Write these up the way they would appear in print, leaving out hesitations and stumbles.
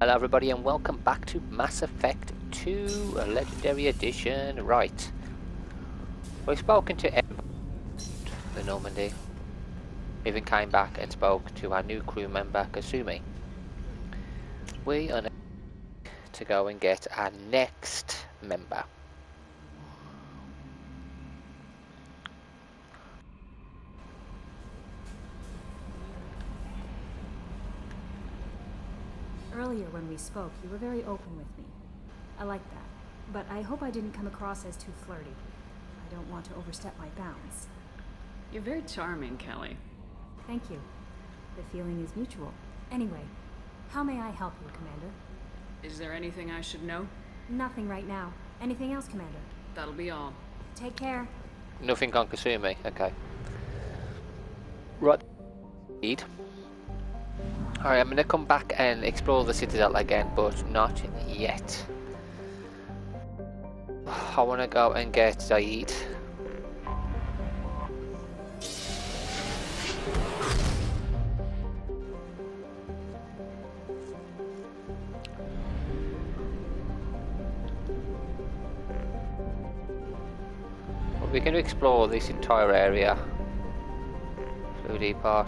Hello everybody and welcome back to Mass Effect 2 Legendary Edition. Right, we've spoken to everybody in the Normandy. We even came back and spoke to our new crew member Kasumi. We are now to go and get our next member. Earlier when we spoke, you were very open with me. I like that. But I hope I didn't come across as too flirty. I don't want to overstep my bounds. You're very charming, Kelly. Thank you. The feeling is mutual. Anyway, how may I help you, Commander? Is there anything I should know? Nothing right now. Anything else, Commander? That'll be all. Take care. Nothing on Kasumi, okay. Right. Alright, I'm going to come back and explore the Citadel again, but not yet. I want to go and get Zaid. Well, we're going to explore this entire area. Blue depot.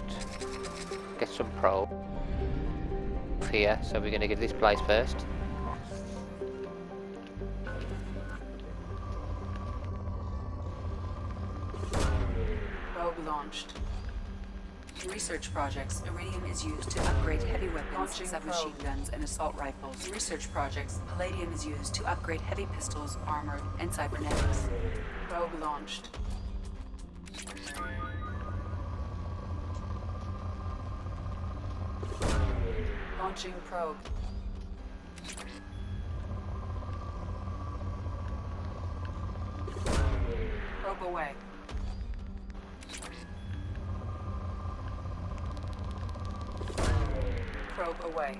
Get some probe here, so we're going to get this place first. Probe launched. In research projects, iridium is used to upgrade heavy weapons, submachine guns, and assault rifles. In research projects, palladium is used to upgrade heavy pistols, armor, and cybernetics. Probe launched. Launching probe. Probe away. Probe away.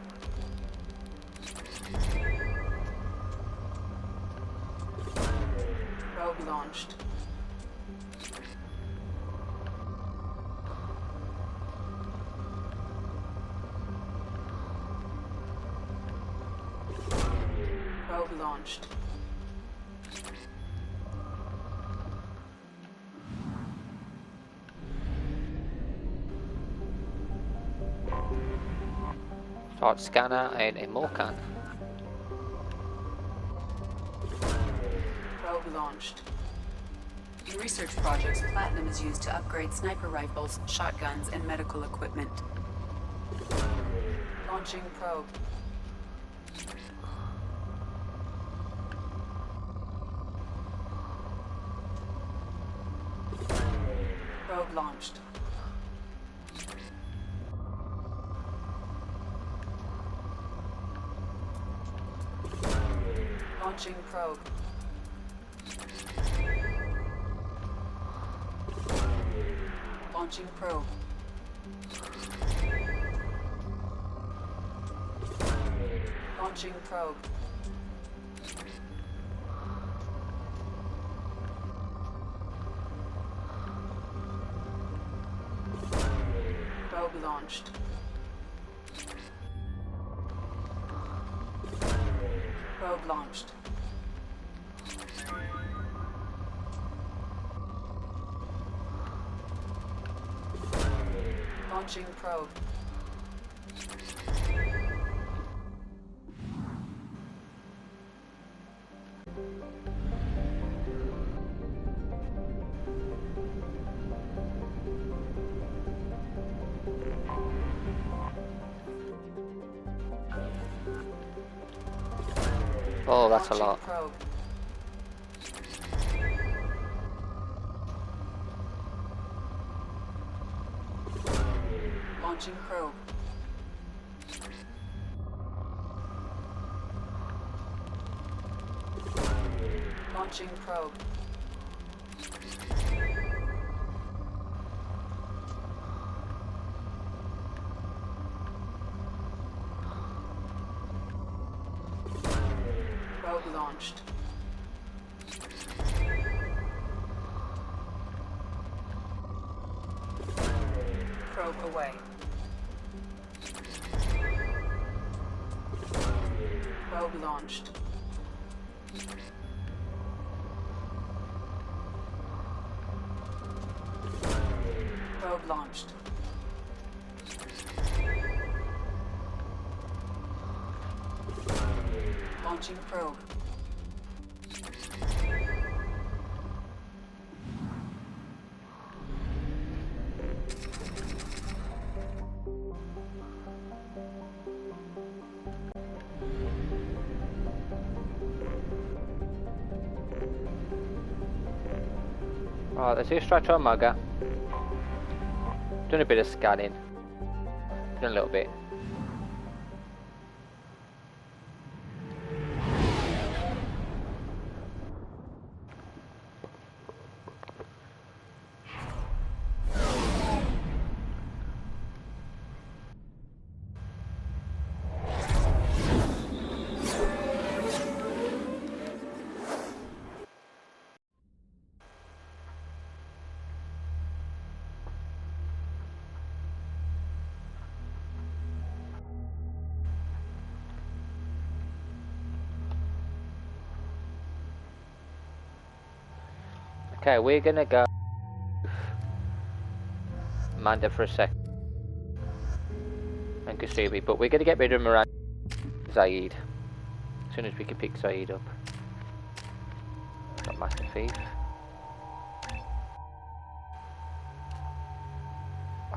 Probe launched. Probe launched. Start scanner and a Morcan. Probe launched. In research projects, platinum is used to upgrade sniper rifles, shotguns, and medical equipment. Launching probe. Probe launched. Launching probe. Launching probe. Launching probe. Probe launched. Probe launched. Launching probe. Oh, that's a lot. Probe. Launching probe. Launching probe. Probe launched. Probe away. Probe launched. Probe launched. Launching probe. Right, let's extract our Omega. Done a bit of scanning. Done a little bit. Okay, we're gonna go Amanda for a sec and Kasumi, but we're gonna get rid of Miranda Zaid as soon as we can pick Zaid up. Not Master Thief.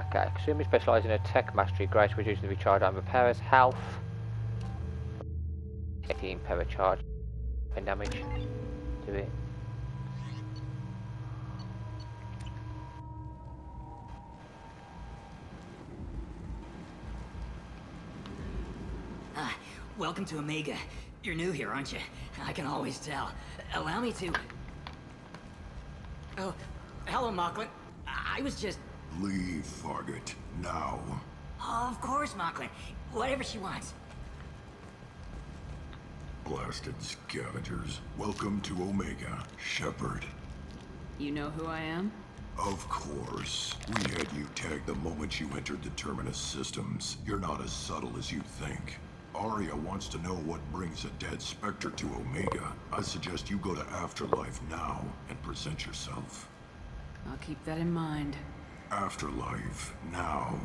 Okay, Kasumi specialises in attack mastery, great reducing the recharge and repairs health. 18 per charge and damage to it. Welcome to Omega. You're new here, aren't you? I can always tell. Allow me to... Oh, hello, Mocklin. I was just... Leave, Fargate, now. Oh, of course, Mocklin. Whatever she wants. Blasted scavengers. Welcome to Omega, Shepard. You know who I am? Of course. We had you tagged the moment you entered the Terminus systems. You're not as subtle as you think. Arya wants to know what brings a dead Spectre to Omega. I suggest you go to Afterlife now and present yourself. I'll keep that in mind. Afterlife, now.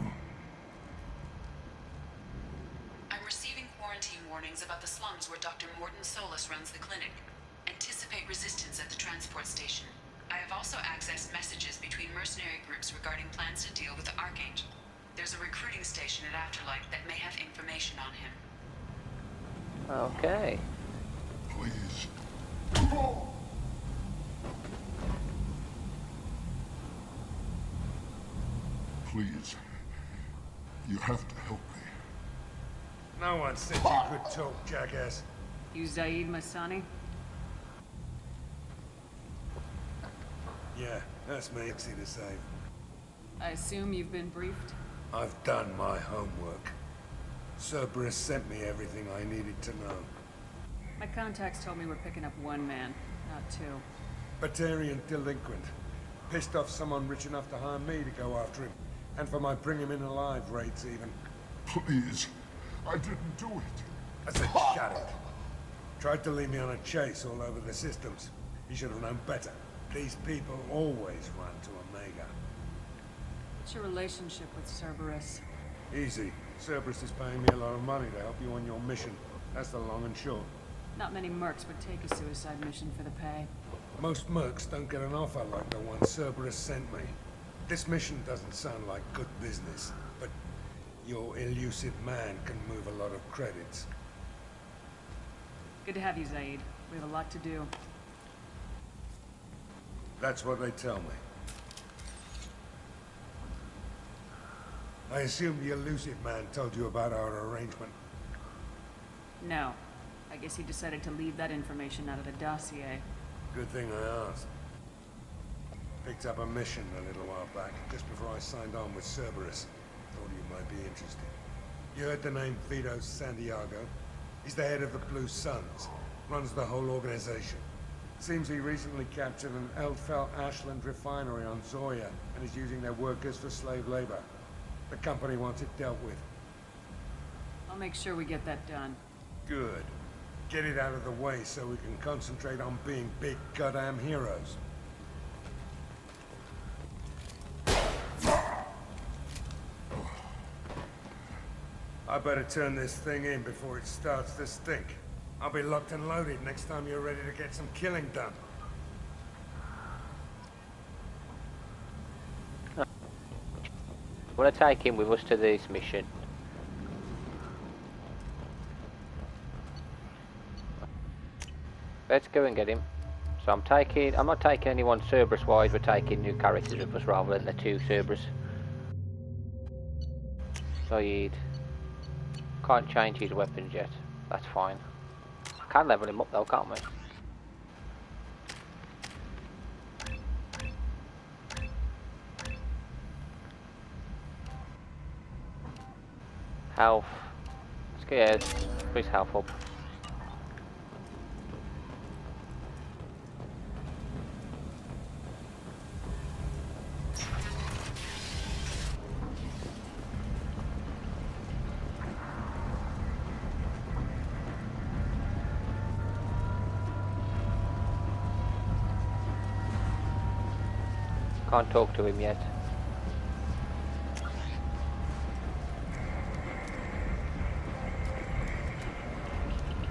I'm receiving quarantine warnings about the slums where Dr. Morton Solus runs the clinic. Anticipate resistance at the transport station. I have also accessed messages between mercenary groups regarding plans to deal with the Archangel. There's a recruiting station at Afterlife that may have information on him. Okay. Please. Please. You have to help me. No one said you could talk, jackass. You Zaid Masani? Yeah, that's me. Easy to save. I assume you've been briefed? I've done my homework. Cerberus sent me everything I needed to know. My contacts told me we're picking up one man, not two. Batarian delinquent. Pissed off someone rich enough to hire me to go after him. And for my bring him in alive rates even. Please. I didn't do it. I said shut it. Tried to lead me on a chase all over the systems. He should have known better. These people always run to Omega. What's your relationship with Cerberus? Easy. Cerberus is paying me a lot of money to help you on your mission. That's the long and short. Not many mercs would take a suicide mission for the pay. Most mercs don't get an offer like the one Cerberus sent me. This mission doesn't sound like good business, but your elusive man can move a lot of credits. Good to have you, Zaid. We have a lot to do. That's what they tell me. I assume the elusive man told you about our arrangement. No. I guess he decided to leave that information out of the dossier. Good thing I asked. Picked up a mission a little while back, just before I signed on with Cerberus. Thought you might be interested. You heard the name Vito Santiago? He's the head of the Blue Suns. Runs the whole organization. Seems he recently captured an Eldfell Ashland refinery on Zoya and is using their workers for slave labor. The company wants it dealt with. I'll make sure we get that done. Good. Get it out of the way so we can concentrate on being big goddamn heroes. I better turn this thing in before it starts to stink. I'll be locked and loaded next time you're ready to get some killing done. I want to take him with us to this mission. Let's go and get him. So I'm not taking anyone Cerberus wise, we're taking new characters with us rather than the two Cerberus. Saeed. Can't change his weapons yet. That's fine. Can level him up though, can't we? Health. Let's get his health up. Can't talk to him yet.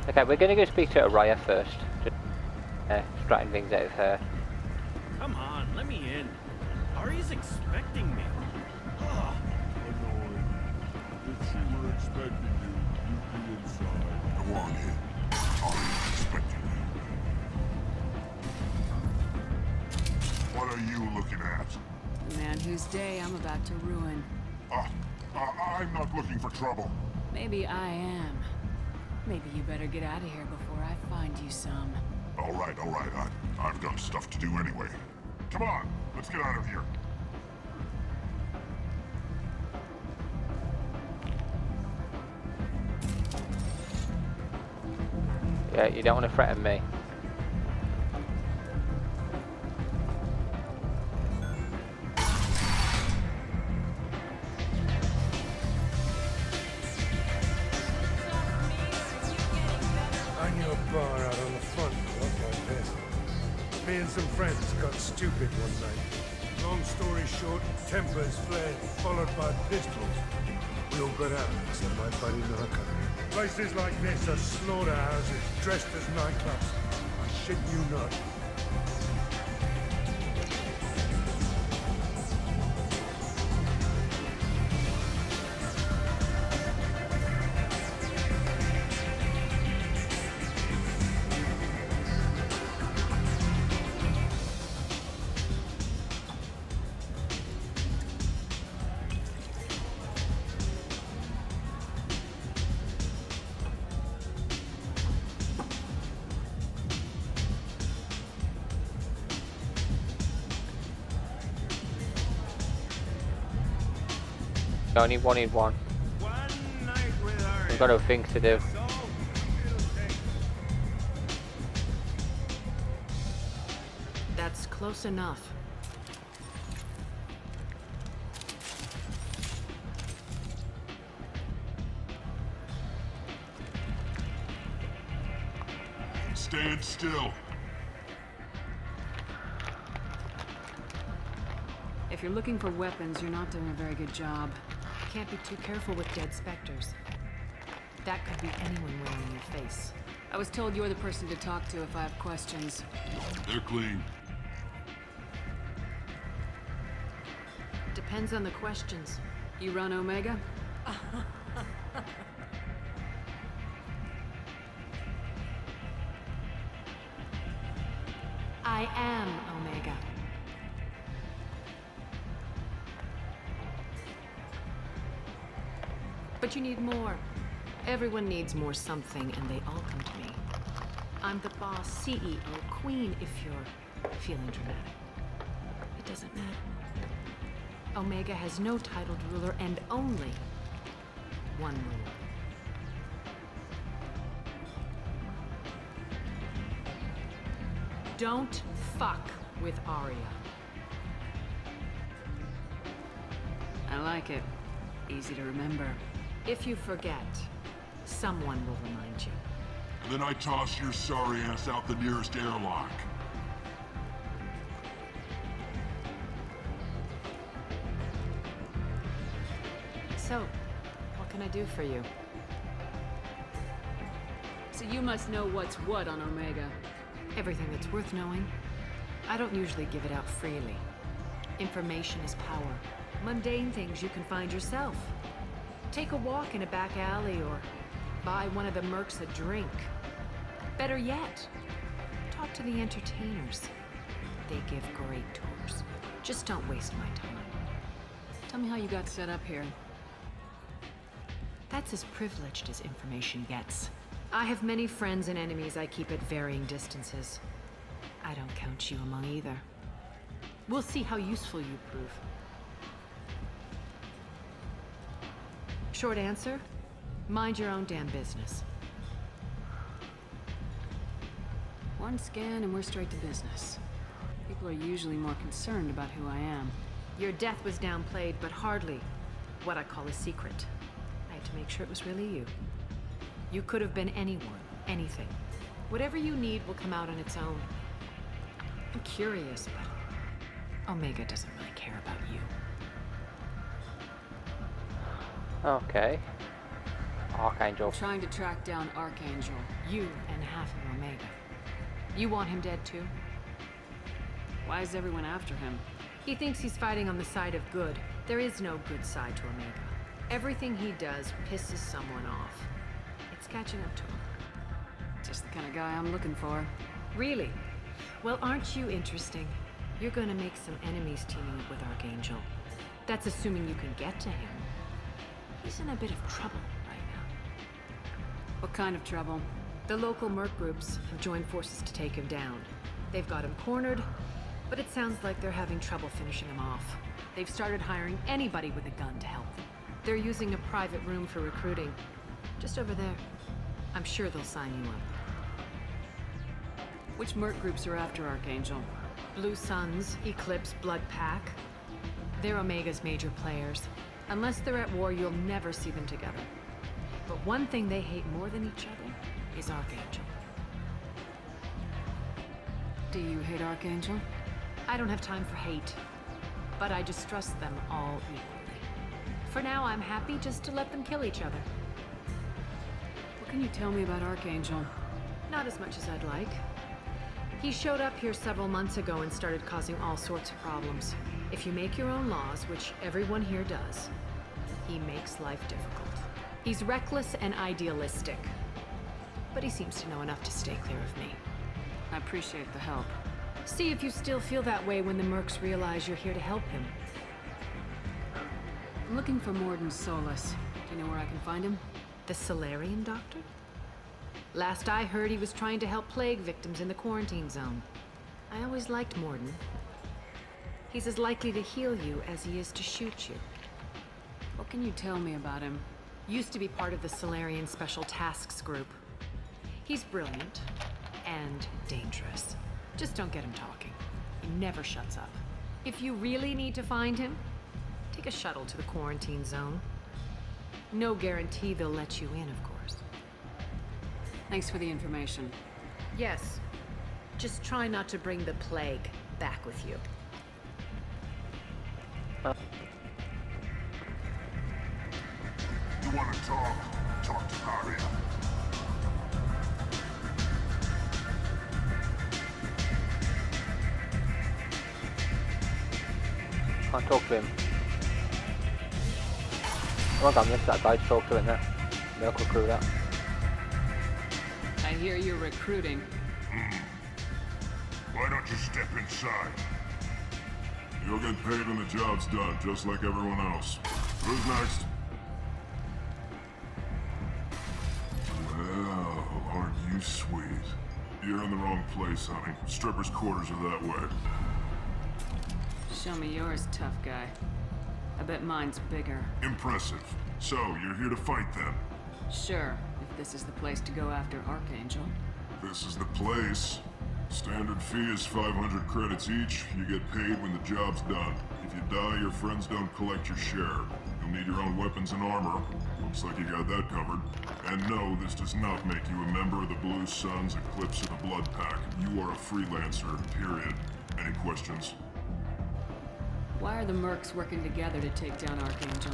Okay, we're gonna go speak to Araya first. Just straighten things out with her. Come on, let me in. Ari's expecting me. Oh. Annoying. If she were expecting you, you'd be inside. Go on in. Ari's expecting you. What are you looking at? The man whose day I'm about to ruin. I'm not looking for trouble. Maybe I am. Maybe you better get out of here before I find you some. All right. I've got stuff to do anyway. Come on, let's get out of here. Yeah, you don't want to threaten me. Bar out on the front, look like this. Me and some friends got stupid one night. Long story short, tempers flared, followed by pistols. We all got out, except my buddy Narco. Places like this are slaughterhouses, dressed as nightclubs. I shit you not. Only one in one. We've got other things to do. That's close enough. Stand still. If you're looking for weapons, you're not doing a very good job. Can't be too careful with dead specters. That could be anyone wearing your face. I was told you're the person to talk to if I have questions. They're clean. Depends on the questions. You run Omega? I am Omega. But you need more. Everyone needs more something, and they all come to me. I'm the boss, CEO, queen, if you're feeling dramatic. It doesn't matter. Omega has no titled ruler and only one ruler. Don't fuck with Aria. I like it. Easy to remember. If you forget, someone will remind you. Then I toss your sorry ass out the nearest airlock. So, what can I do for you? So you must know what's what on Omega. Everything that's worth knowing. I don't usually give it out freely. Information is power. Mundane things you can find yourself. Take a walk in a back alley or buy one of the mercs a drink. Better yet, talk to the entertainers. They give great tours. Just don't waste my time. Tell me how you got set up here. That's as privileged as information gets. I have many friends and enemies I keep at varying distances. I don't count you among either. We'll see how useful you prove. Short answer? Mind your own damn business. One scan and we're straight to business. People are usually more concerned about who I am. Your death was downplayed, but hardly what I call a secret. I had to make sure it was really you. You could have been anyone, anything. Whatever you need will come out on its own. I'm curious, but Omega doesn't really care about you. Okay. Archangel. I'm trying to track down Archangel. You and half of Omega. You want him dead too? Why is everyone after him? He thinks he's fighting on the side of good. There is no good side to Omega. Everything he does pisses someone off. It's catching up to him. Just the kind of guy I'm looking for. Really? Well, aren't you interesting? You're gonna make some enemies teaming up with Archangel. That's assuming you can get to him. He's in a bit of trouble right now. What kind of trouble? The local merc groups have joined forces to take him down. They've got him cornered, but it sounds like they're having trouble finishing him off. They've started hiring anybody with a gun to help them. They're using a private room for recruiting. Just over there. I'm sure they'll sign you up. Which merc groups are after Archangel? Blue Suns, Eclipse, Blood Pack. They're Omega's major players. Unless they're at war, you'll never see them together. But one thing they hate more than each other is Archangel. Do you hate Archangel? I don't have time for hate, but I distrust them all equally. For now, I'm happy just to let them kill each other. What can you tell me about Archangel? Not as much as I'd like. He showed up here several months ago and started causing all sorts of problems. If you make your own laws, which everyone here does, he makes life difficult. He's reckless and idealistic, but he seems to know enough to stay clear of me. I appreciate the help. See if you still feel that way when the mercs realize you're here to help him. I'm looking for Morden Solus. Do you know where I can find him? The Solarian doctor? Last I heard, he was trying to help plague victims in the quarantine zone. I always liked Morden. He's as likely to heal you as he is to shoot you. What can you tell me about him? Used to be part of the Solarian Special Tasks Group. He's brilliant and dangerous. Just don't get him talking. He never shuts up. If you really need to find him, take a shuttle to the quarantine zone. No guarantee they'll let you in, of course. Thanks for the information. Yes. Just try not to bring the plague back with you. You want to talk? Talk to Aria. Can't talk to him. Oh my god, I missed that guy to talk to in there. Milk recruiter. I hear you're recruiting. Why don't you step inside? You'll get paid when the job's done, just like everyone else. Who's next? Well, aren't you sweet? You're in the wrong place, honey. Strippers' quarters are that way. Show me yours, tough guy. I bet mine's bigger. Impressive. So, you're here to fight then? Sure, if this is the place to go after Archangel. This is the place. Standard fee is 500 credits each. You get paid when the job's done. If you die, your friends don't collect your share. You'll need your own weapons and armor. Looks like you got that covered. And no, this does not make you a member of the Blue Suns, Eclipse, or the Blood Pack. You are a freelancer, period. Any questions? Why are the mercs working together to take down Archangel?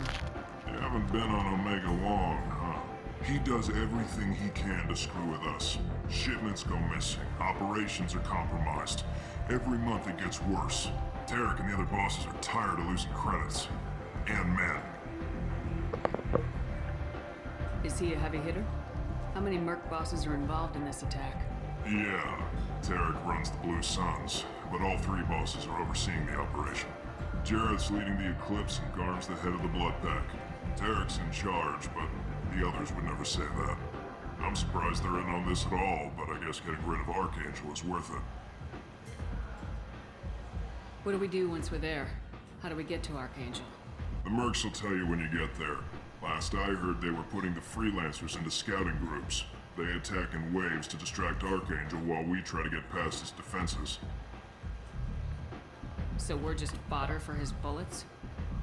You haven't been on Omega long, huh? He does everything he can to screw with us. Shipments go missing. Operations are compromised. Every month it gets worse. Tarek and the other bosses are tired of losing credits. And men. Is he a heavy hitter? How many merc bosses are involved in this attack? Yeah, Tarek runs the Blue Suns, but all three bosses are overseeing the operation. Jarrett's leading the Eclipse and Garm's the head of the Blood Pack. Tarek's in charge, but the others would never say that. I'm surprised they're in on this at all, but I guess getting rid of Archangel is worth it. What do we do once we're there? How do we get to Archangel? The mercs will tell you when you get there. Last I heard, they were putting the freelancers into scouting groups. They attack in waves to distract Archangel while we try to get past his defenses. So we're just fodder for his bullets?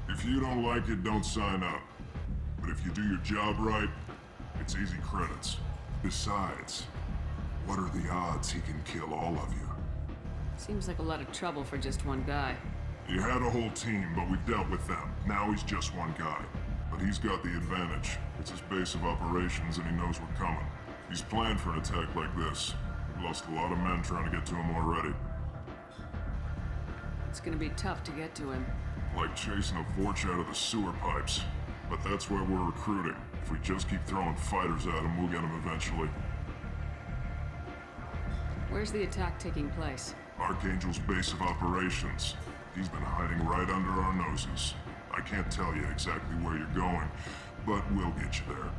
If you don't like it, don't sign up. But if you do your job right, it's easy credits. Besides, what are the odds he can kill all of you? Seems like a lot of trouble for just one guy. He had a whole team, but we dealt with them. Now he's just one guy. But he's got the advantage. It's his base of operations and he knows we're coming. He's planned for an attack like this. We've lost a lot of men trying to get to him already. It's gonna be tough to get to him. Like chasing a Vorch out of the sewer pipes. But that's why we're recruiting. If we just keep throwing fighters at him, we'll get him eventually. Where's the attack taking place? Archangel's base of operations. He's been hiding right under our noses. I can't tell you exactly where you're going, but we'll get you there.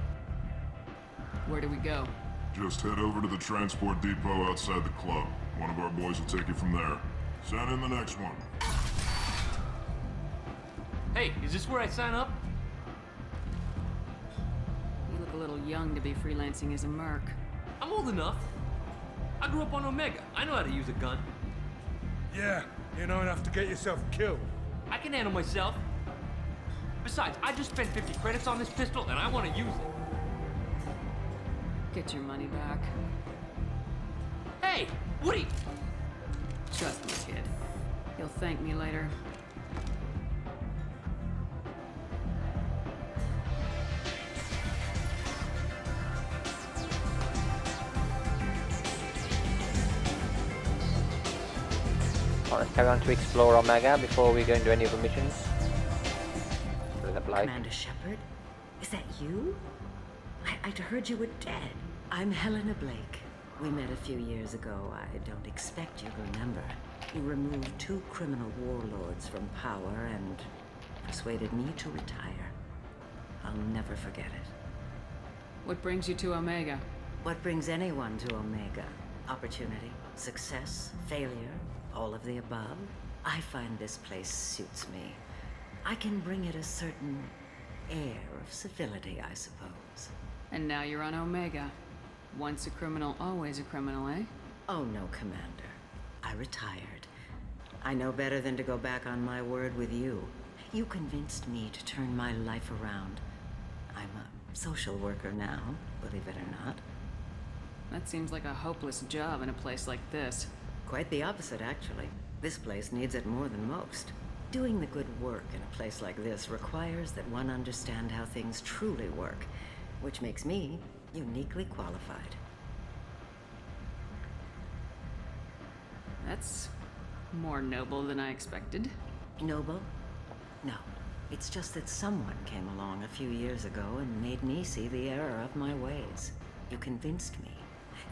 Where do we go? Just head over to the transport depot outside the club. One of our boys will take you from there. Send in the next one. Hey, is this where I sign up? You look a little young to be freelancing as a merc. I'm old enough. I grew up on Omega. I know how to use a gun. Yeah, you know enough to get yourself killed. I can handle myself. Besides, I just spent 50 credits on this pistol and I want to use it. Get your money back. Hey, Woody! Trust me, kid. You'll thank me later. Let's carry on to explore Omega before we go into any other missions. Commander Shepard? Is that you? I'd heard you were dead. I'm Helena Blake. We met a few years ago. I don't expect you remember. You removed 2 criminal warlords from power and persuaded me to retire. I'll never forget it. What brings you to Omega? What brings anyone to Omega? Opportunity, success, failure, all of the above. I find this place suits me. I can bring it a certain air of civility, I suppose. And now you're on Omega. Once a criminal, always a criminal, eh? Oh no, Commander. I retired. I know better than to go back on my word with you. You convinced me to turn my life around. I'm a social worker now, believe it or not. That seems like a hopeless job in a place like this. Quite the opposite, actually. This place needs it more than most. Doing the good work in a place like this requires that one understand how things truly work, which makes me uniquely qualified. That's more noble than I expected. Noble? No. It's just that someone came along a few years ago and made me see the error of my ways. You convinced me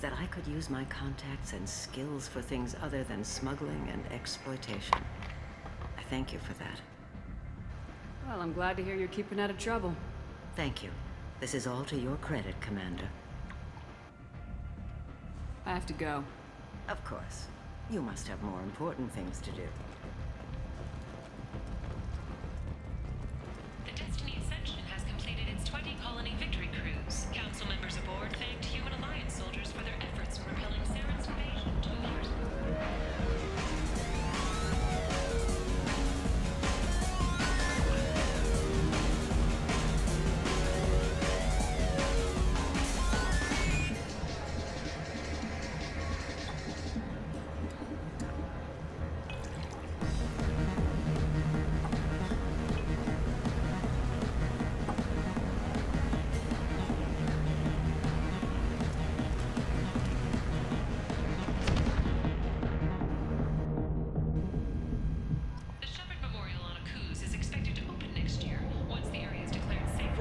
that I could use my contacts and skills for things other than smuggling and exploitation. I thank you for that. Well, I'm glad to hear you're keeping out of trouble. Thank you. This is all to your credit, Commander. I have to go. Of course. You must have more important things to do. The Destiny Ascension has completed its 20-colony victory cruise. Council members aboard thanked Human Alliance soldiers for their efforts in repelling Saren's invasion to Mars.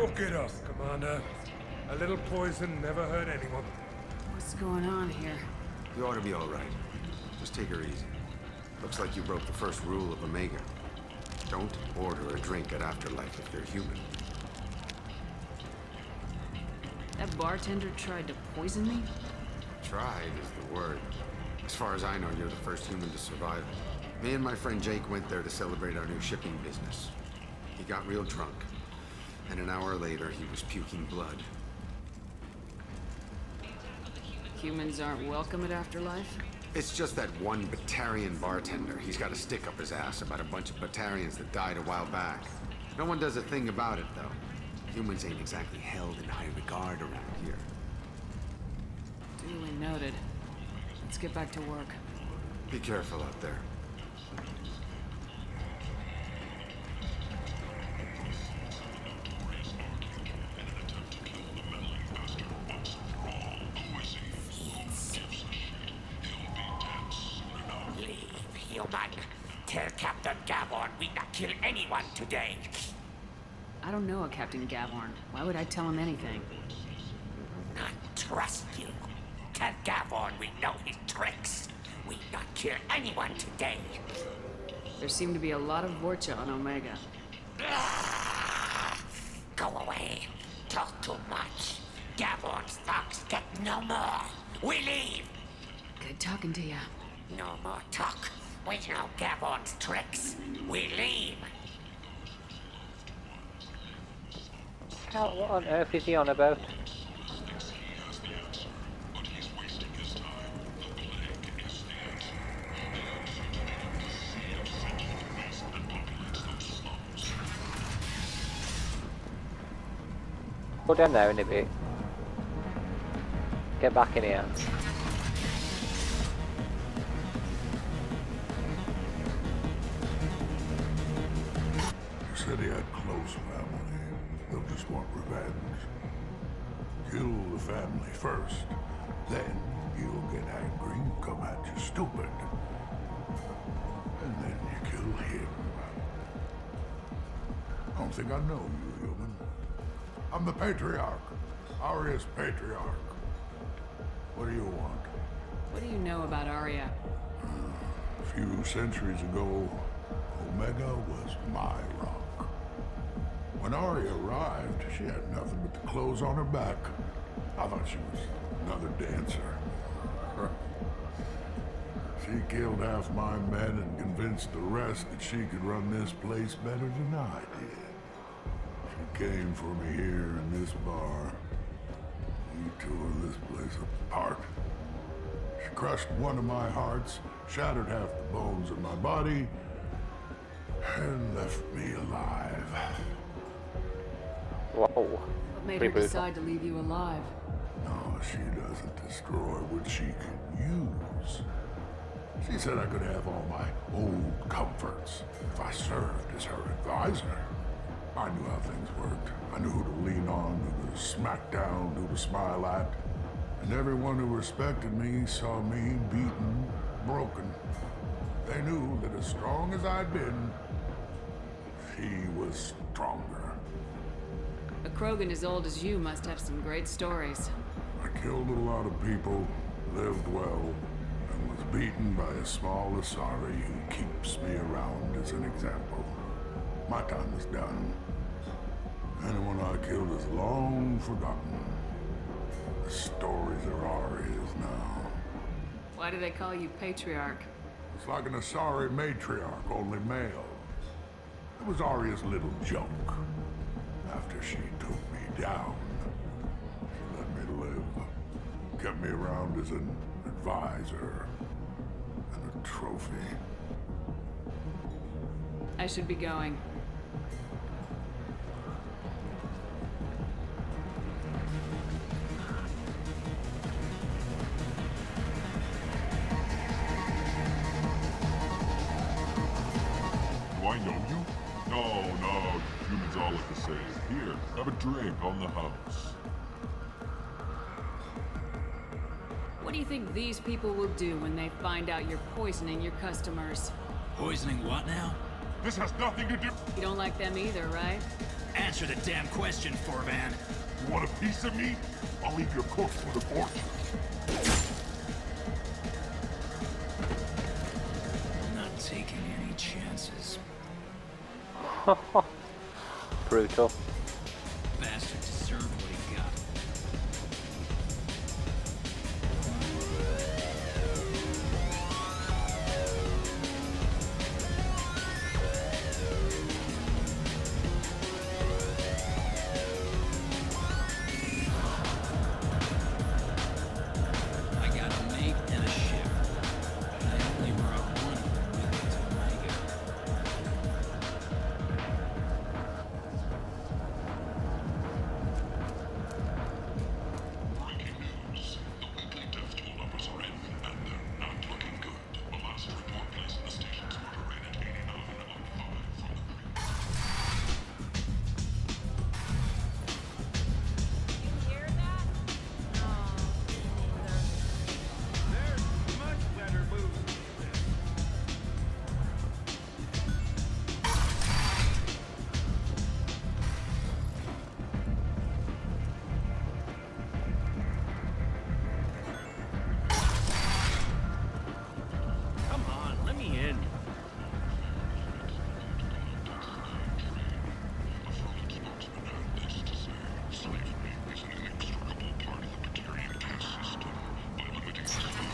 Walk it off, Commander. A little poison never hurt anyone. What's going on here? You ought to be all right. Just take her easy. Looks like you broke the first rule of Omega. Don't order a drink at Afterlife if you're human. That bartender tried to poison me? Tried is the word. As far as I know, you're the first human to survive. Me and my friend Jake went there to celebrate our new shipping business. He got real drunk, and an hour later he was puking blood. Humans aren't welcome at Afterlife? It's just that one Batarian bartender. He's got a stick up his ass about a bunch of Batarians that died a while back. No one does a thing about it, though. Humans ain't exactly held in high regard around here. Duly noted. Let's get back to work. Be careful out there. Human. Tell Captain Gavorn we not kill anyone today. I don't know a Captain Gavorn. Why would I tell him anything? Not trust you. Tell Gavorn we know his tricks. We not kill anyone today. There seem to be a lot of Vorcha on Omega. Go away. Talk too much. Gavorn's thugs get no more. We leave. Good talking to you. No more talk. We know Gavorn's tricks. We leave. What on earth is he on about? Go down there in a bit. Get back in here. Said he had close family. They'll just want revenge. Kill the family first. Then you'll get angry and come at you stupid. And then you kill him. I don't think I know you, human. I'm the Patriarch. Aria's Patriarch. What do you want? What do you know about Aria? A few centuries ago, Omega was my rock. When Aria arrived, she had nothing but the clothes on her back. I thought she was another dancer. She killed half my men and convinced the rest that she could run this place better than I did. She came for me here in this bar. We tore this place apart. She crushed one of my hearts, shattered half the bones in my body, and left me alive. Whoa. What made her decide to leave you alive? No, she doesn't destroy what she can use. She said I could have all my old comforts if I served as her advisor. I knew how things worked. I knew who to lean on, who to smack down, who to smile at. And everyone who respected me saw me beaten, broken. They knew that as strong as I'd been, she was stronger. A Krogan as old as you must have some great stories. I killed a lot of people, lived well, and was beaten by a small Asari who keeps me around as an example. My time is done. Anyone I killed is long forgotten. The stories are Aria's now. Why do they call you Patriarch? It's like an Asari matriarch, only male. It was Aria's little joke. After she took me down, she let me live. Kept me around as an advisor and a trophy. I should be going. Do I know you? No, humans all look the same. Here, have a drink on the house. What do you think these people will do when they find out you're poisoning your customers? Poisoning what now? This has nothing to do... You don't like them either, right? Answer the damn question, Forvan. You want a piece of me? I'll leave your cook for the fortune. Not taking any chances. Brutal. Bastard deserved what he got. I got a mate and a ship. I only brought one of them with me to Omega. Breaking news. The weekly death toll numbers are in, and they're not looking good. The last report placed the station's murder rate at 89, up 5 from the There's much better moves. Come on, let me in. slavery is an inextricable part of the Batarian caste system. By limiting slavery,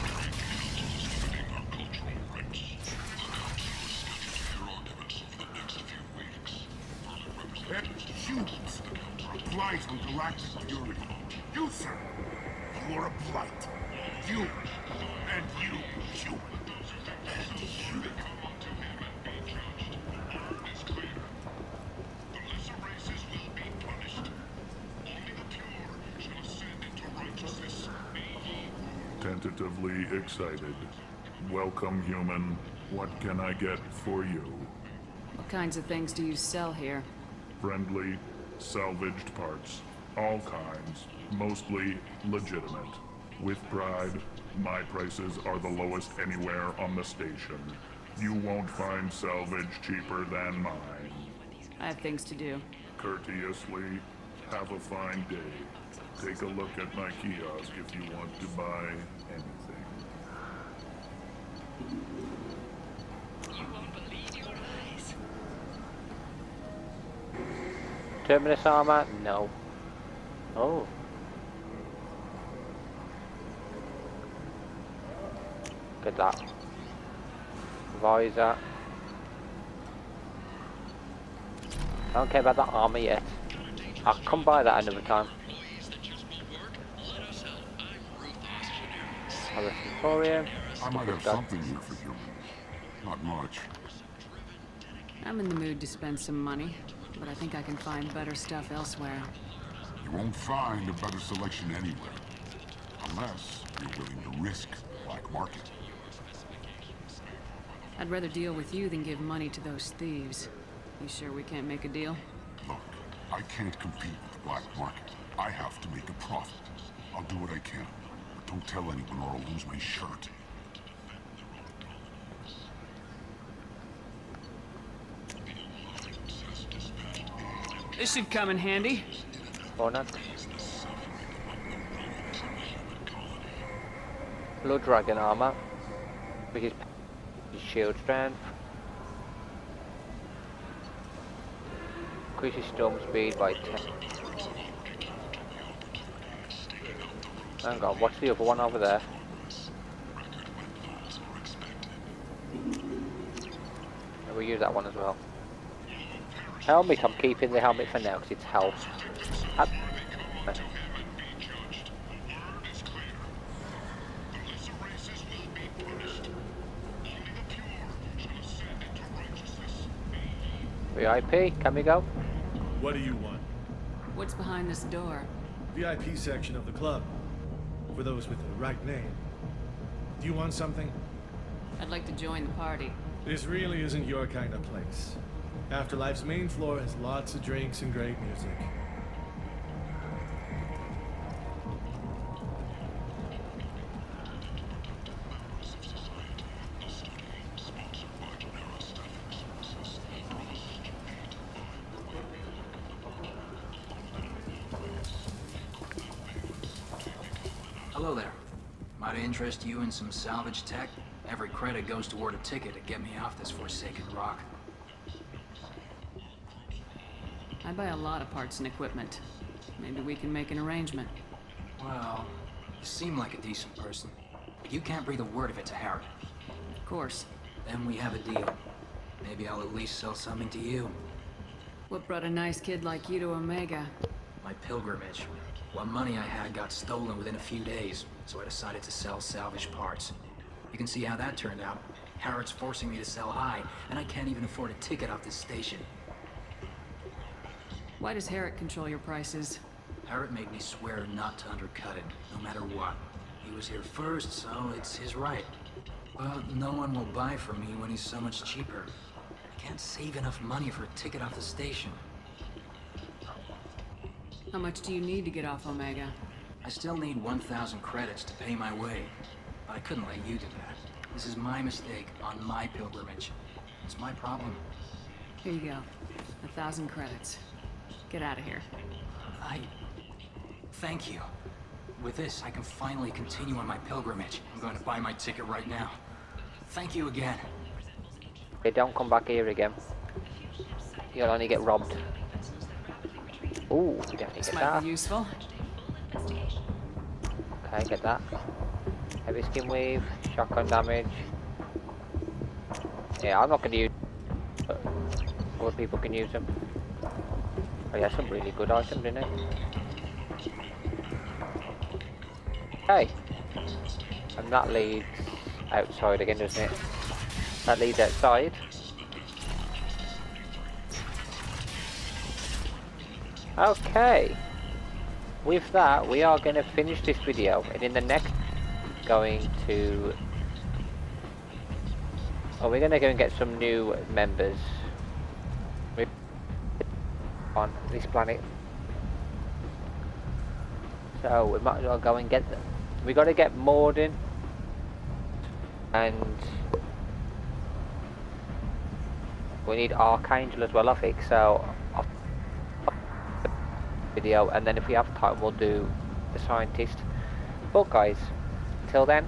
it is limiting our cultural rights. The council is scheduled to hear arguments over the next few weeks. Further representatives Humans are a blight on galactic purity. You, sir, you are a blight. You, and you, human. And you. is clear. The lesser races will be punished. Only the pure shall ascend into righteousness. Tentatively excited. Welcome, human. What can I get for you? What kinds of things do you sell here? Friendly, salvaged parts. All kinds. Mostly legitimate. With pride, my prices are the lowest anywhere on the station. You won't find salvage cheaper than mine. I have things to do. Courteously, have a fine day. Take a look at my kiosk if you want to buy anything. Terminus armor? No. Oh. Look at that. Visor. I don't care about that armor yet. I'll come by that another time. Emporium. I might have something here for you. Not much. I'm in the mood to spend some money, but I think I can find better stuff elsewhere. You won't find a better selection anywhere. Unless you're willing to risk the black market. I'd rather deal with you than give money to those thieves. You sure we can't make a deal? Look, I can't compete with the black market. I have to make a profit. I'll do what I can. But don't tell anyone or I'll lose my shirt. This should come in handy. Or not. Blood dragon armor. With his shield strength. Increases storm speed by 10. Hang on, what's the other one over there? We'll use that one as well. Helmet, I'm keeping the helmet for now because it's health. VIP, can we go? What do you want? What's behind this door? VIP section of the club. For those with the right name. Do you want something? I'd like to join the party. This really isn't your kind of place. Afterlife's main floor has lots of drinks and great music. Hello there. Might interest you in some salvage tech? Every credit goes toward a ticket to get me off this forsaken rock. I buy a lot of parts and equipment. Maybe we can make an arrangement. Well, you seem like a decent person. But you can't breathe a word of it to Harrod. Of course. Then we have a deal. Maybe I'll at least sell something to you. What brought a nice kid like you to Omega? My pilgrimage. What money I had got stolen within a few days, so I decided to sell salvaged parts. You can see how that turned out. Harrod's forcing me to sell high, and I can't even afford a ticket off this station. Why does Harrod control your prices? Harrod made me swear not to undercut him, no matter what. He was here first, so it's his right. But no one will buy from me when he's so much cheaper. I can't save enough money for a ticket off the station. How much do you need to get off Omega? I still need 1,000 credits to pay my way. But I couldn't let you do that. This is my mistake on my pilgrimage. It's my problem. Here you go. 1,000 credits. Get out of here. Thank you. With this, I can finally continue on my pilgrimage. I'm going to buy my ticket right now. Thank you again. Okay, don't come back here again. You'll only get robbed. Ooh, you definitely This get might that. be useful. Okay, get that. Heavy skin weave, shotgun damage. Yeah, I'm not going to use but other people can use them. Oh yeah, some really good items, didn't it? Okay. And that leads outside again, doesn't it? That leads outside. Okay. With that, we are going to finish this video, and in the next, going to... Oh, we're going to go and get some new members on this planet. So we might as well go and get them. We got to get Morden and we need Archangel as well, I think. So video, and then if we have time we'll do the scientist. But guys, till then,